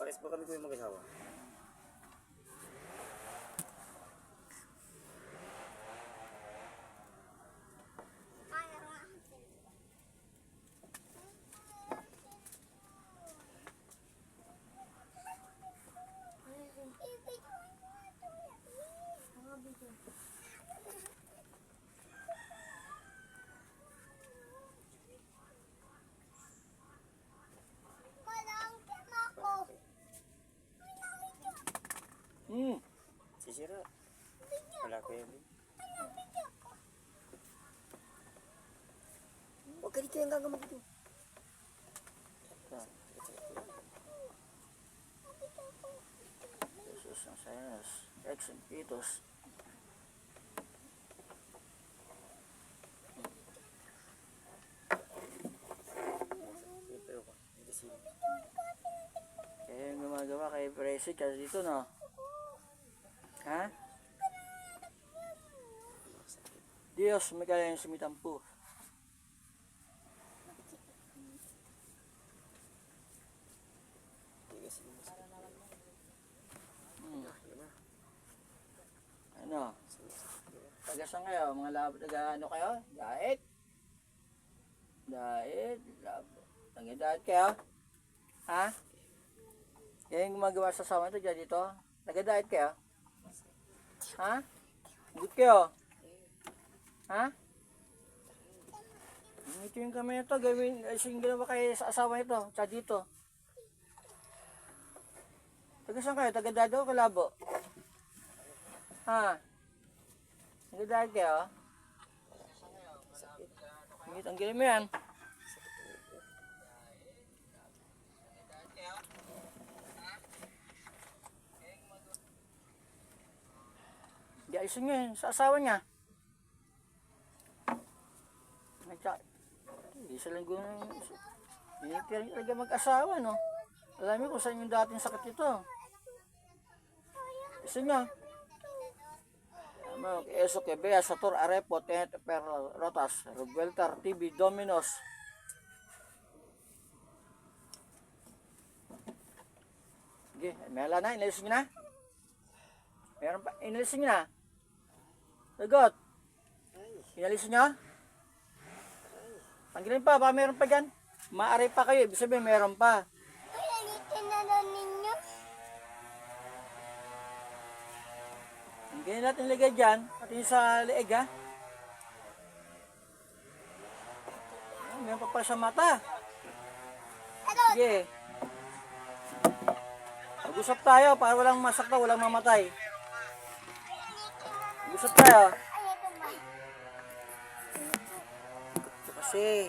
Pares po kami ko yung mag-asawa. Sisira. Wala ko yan. Huwag ka dito yung gagamag dito. Jesus ang sayas. Ex and Pitos. Kaya yung gumagawa kay Presi kasi dito, no? Ha? Diyos, may kaya yung sumitampo. Ano? Tagasan kayo, mga labo, taga-ano kayo? Diet? Diet? Labo. Taga-diet kayo? Ha? Kaya yung gumagawa sa sama ito dyan dito? Taga-diet kayo? Ha? Good kayo? Ha? Ito yung kamay ito, gawin, yung ginawa kayo sa asawa ito, tsaka dito. Taga saan kayo? Taga dado o kalabo? Ha? Taga dado kayo? Ang gila mo yan. Di ayusin nyo yun sa asawa niya. Isa lang gano'n. Hindi talaga mag-asawa, no? Alam mo kung saan yung dating sakit ito. Isa niya. Eso que vea Sator Arepo, Tenete Perro, Rotas, Rubueltar, TV, Dominos. Sige, mela na, inalisin nyo na. Meron pa, inalisin nyo na. Sagot. Inalisin nyo? Tanggalin pa, baka meron pa dyan. Maaari pa kayo, ibig sabihin meron pa. Pinalitin na lang ninyo. Tanggalin natin ilagay dyan, pati yung sa leeg ha. Meron pa pala sa mata. Sige. Mag-usap tayo para walang masakta, walang mamatay. Mag-usap tayo. Kasi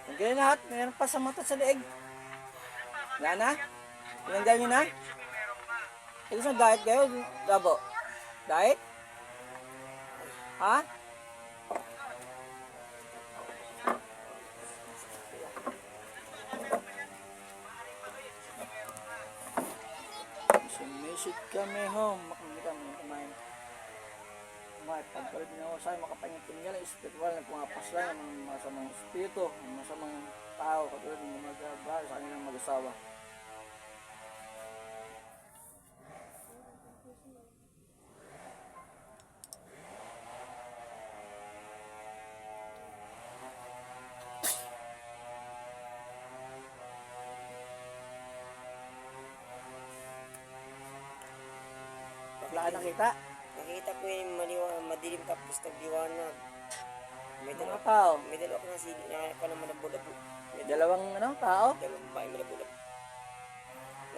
tanggalin lahat, meron pa sa mata sa leeg. Wala na? Tinanggal nyo na? Ito sa diet kayo, Gabo? Diet? Ha? Sumisid kami home, makikita mo yung kumain. Kumain, pagkalit na ako sa'yo, makapanyatinggal ang espiritual na pumapas lang ng masamang espiritu, ng masamang tao, katulad ng mag-abahal sa kanilang mag-asawa. Wala ka nakita? Nakita ko yung madilim tapos nagliwanag. May Mga tao. May dalawa ko na sili na pa naman malabulabo. May dalawang tao? Dalawang bahay malabulabo.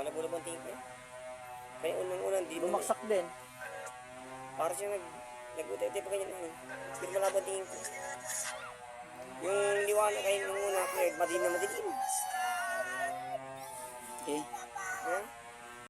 Malabulabo ang tingin ko. Kaya unang-unang di Bumaksak din. Para siya nag-utay pa ganyan lang. Pero malabo ang tingin ko. Yung liwanag kayo nung una, madilim na madilim. Okay.